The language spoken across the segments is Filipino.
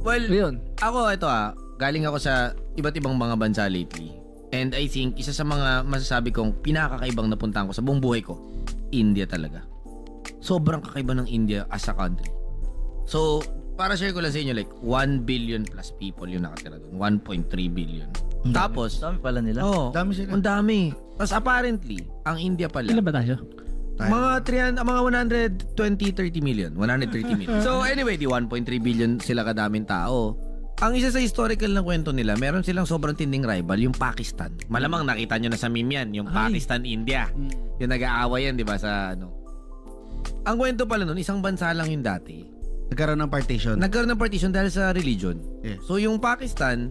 Well, Ayun. ako ito galing ako sa iba't ibang mga bansa lately. And I think isa sa mga masasabi kong pinakakaibang napuntahan ko sa buong buhay ko, India talaga. Sobrang kakaiba ng India as a country. So, para share ko lang sa inyo, like 1 billion plus people yung nakatira doon. 1.3 billion. Tapos, dami pala nila. Dami sila. Ang dami. Tapos apparently, ang India pala, Ilan ba tayo? mga 120-30 million. 130 million. So anyway, di 1.3 billion sila kadaming tao. Ang isa sa historical na kwento nila, meron silang sobrang tinding rival, yung Pakistan. Malamang nakita nyo na sa meme yan, yung Pakistan-India. Yung nag-aaway yan, di ba, sa ano. Ang kwento pala nun, isang bansa lang yung dati. Nagkaroon ng partition. Nagkaroon ng partition dahil sa religion. Yes. So yung Pakistan,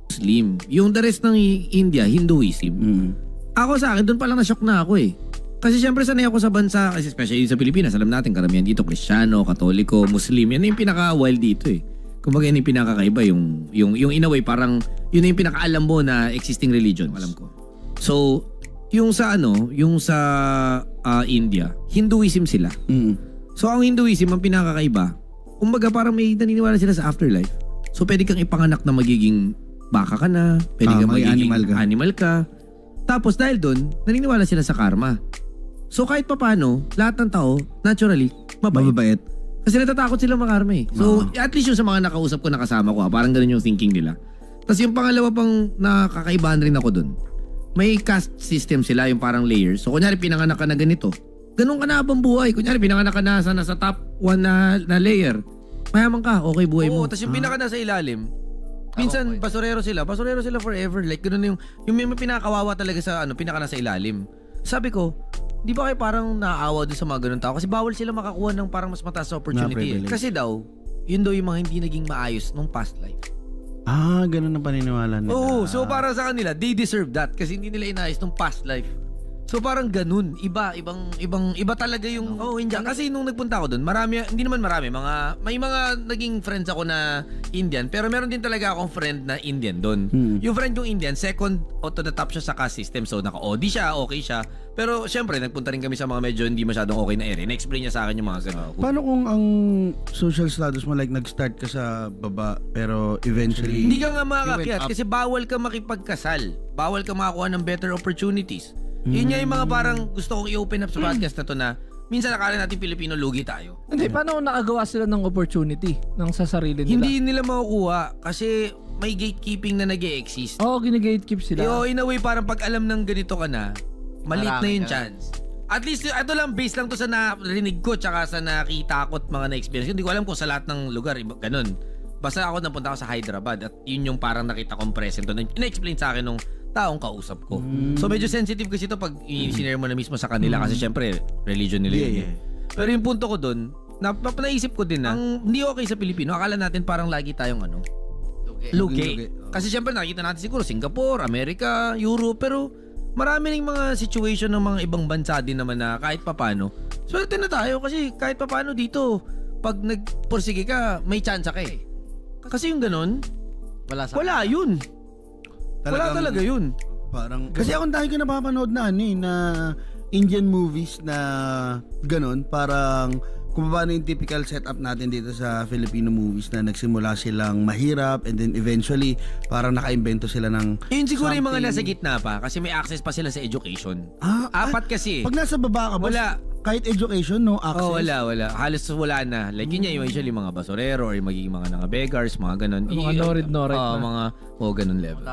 Muslim. Yung the rest ng India, Hinduism. Ako sa akin, doon pa lang na-shock na ako eh. Kasi syempre sanay ako sa bansa, kasi especially sa Pilipinas, alam natin karamihan dito, Kristiyano, Katoliko, Muslim. Yan yung pinaka-wild dito eh. Kumbaga yun yung pinakakaiba, yung in a way, parang yun yung pinakaalam mo na existing religion, alam ko. So, yung sa India, Hinduism sila. So, ang Hinduism, ang pinakakaiba, kumbaga parang may naniniwala sila sa afterlife. So, pwede kang ipanganak na magiging baka ka na, pwede kang magiging animal ka. Tapos, dahil doon, naniniwala sila sa karma. So, kahit papano, lahat ng tao, naturally, mabait. Kasi natatakot sila makarma eh. So, at least yung sa mga nakausap ko, nakasama ko, parang ganun yung thinking nila. Tapos yung pangalawa pang nakakaibahan rin ako dun, may caste system sila, yung parang layers. So, kunyari, pinanganak ka na ganito. Ganun ka na habang buhay. Kunyari, pinanganak ka na nasa top 1 na layer. Mayaman ka, okay buhay mo. Tapos yung pinaka nasa ilalim, minsan, basurero sila forever. Like, ganun yung may pinakawawa talaga sa pinaka nasa ilalim. Sabi ko, di ba kayo parang naaawa doon sa mga ganun tao? Kasi bawal sila makakuha ng parang mas mataas na opportunity. Kasi daw, yun daw yung mga hindi naging maayos nung past life. Ganun ang paniniwala nila. Oo, so para sa kanila, they deserve that kasi hindi nila inayos nung past life. So parang ganun, iba talaga yung India. Kasi nung nagpunta ako doon, hindi naman marami, may mga naging friends ako na Indian, pero meron din talaga akong friend na Indian doon. Yung friend kong Indian, second to the top siya sa caste system. So naka-OD siya, okay siya. Pero syempre, nagpunta rin kami sa mga medyo hindi masyadong okay na area. Na-explain niya sa akin yung mga ganun. Paano kung ang social status mo, like nag-start ka sa baba, pero eventually hindi ka nga makakakyat kasi bawal ka makipagkasal. Bawal ka makakuha ng better opportunities. Yun nga yung mga parang gusto kong i-open up sa podcast na to na minsan akala natin Pilipino lugi tayo. Hindi, paano kung nakagawa sila ng opportunity ng sa sarili nila? Hindi nila makukuha kasi may gatekeeping na nag-e-exist. Oo, gine-gatekeep sila. In a way, parang pag alam ng ganito ka na, maliit na yung chance. At least, ito lang, based lang to sa narinig ko tsaka sa nakita ko at mga na-experience. Hindi ko alam kung sa lahat ng lugar, ganun. Basta ako napunta ako sa Hyderabad at yun yung parang nakita kong present doon. Ina-explain sa akin nung taong kausap ko. So medyo sensitive kasi ito pag i-share mo na mismo sa kanila kasi syempre religion nila yun. Pero yung punto ko doon, naisip ko din na hindi okay sa Pilipino. Akala natin parang lagi tayong lugi. Kasi syempre nakita natin siguro Singapore, America, Europe, pero marami ring mga situation ng mga ibang bansa din naman na kahit papano. Swerte na tayo kasi kahit papano dito, pag nagpursige ka, may chance ka eh. Kasi yung ganun, wala yun. Wala talaga yun. Parang kasi ako dahil ko napapanood na na Indian movies na ganun, parang kung paano yung typical setup natin dito sa Filipino movies na nagsimula silang mahirap and then eventually parang nakaimbento sila ng yun siguro yung mga nasa gitna pa kasi may access pa sila sa education. Apat kasi. Pag nasa baba ka, wala. Kahit education, no access. Wala. Halos wala na. Like yun yung usually mga basurero or yung magiging mga beggars, mga ganun. Mga norid na. Mga ganun levels.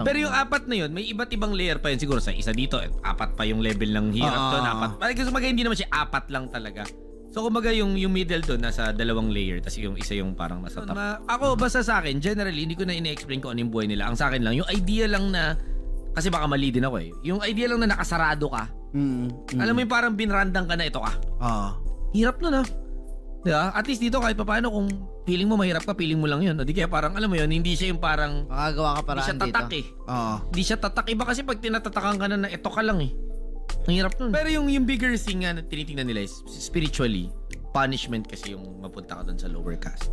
Pero yung apat na yun, may iba't ibang layer pa yun siguro. Sa isa dito, apat pa yung level ng hirap doon. Apat. Kasi hindi naman siya apat lang talaga. So kumbaga yung middle doon nasa 2 layer tapos yung isa yung parang nasa top. Ako basta sa akin, generally hindi ko na ine-explain kung ano yung buhay nila. Ang sa akin lang, yung idea lang na kasi baka mali din ako eh. Yung idea lang na nakasarado ka. Alam mo yung parang binrandang ka na ito ka. Hirap nun diba? At least dito kahit paano kung feeling mo mahirap ka, feeling mo lang yun. Di kaya parang alam mo yun, hindi siya yung parang makagawa ka paraan dito. Hindi siya tatak eh. Hindi siya tatak. Iba kasi pag tinatatakan ka na ito ka lang eh. Ang hirap nun. Pero yung bigger thing na tinitingnan nila is spiritually, punishment kasi yung mapunta ka doon sa lower caste.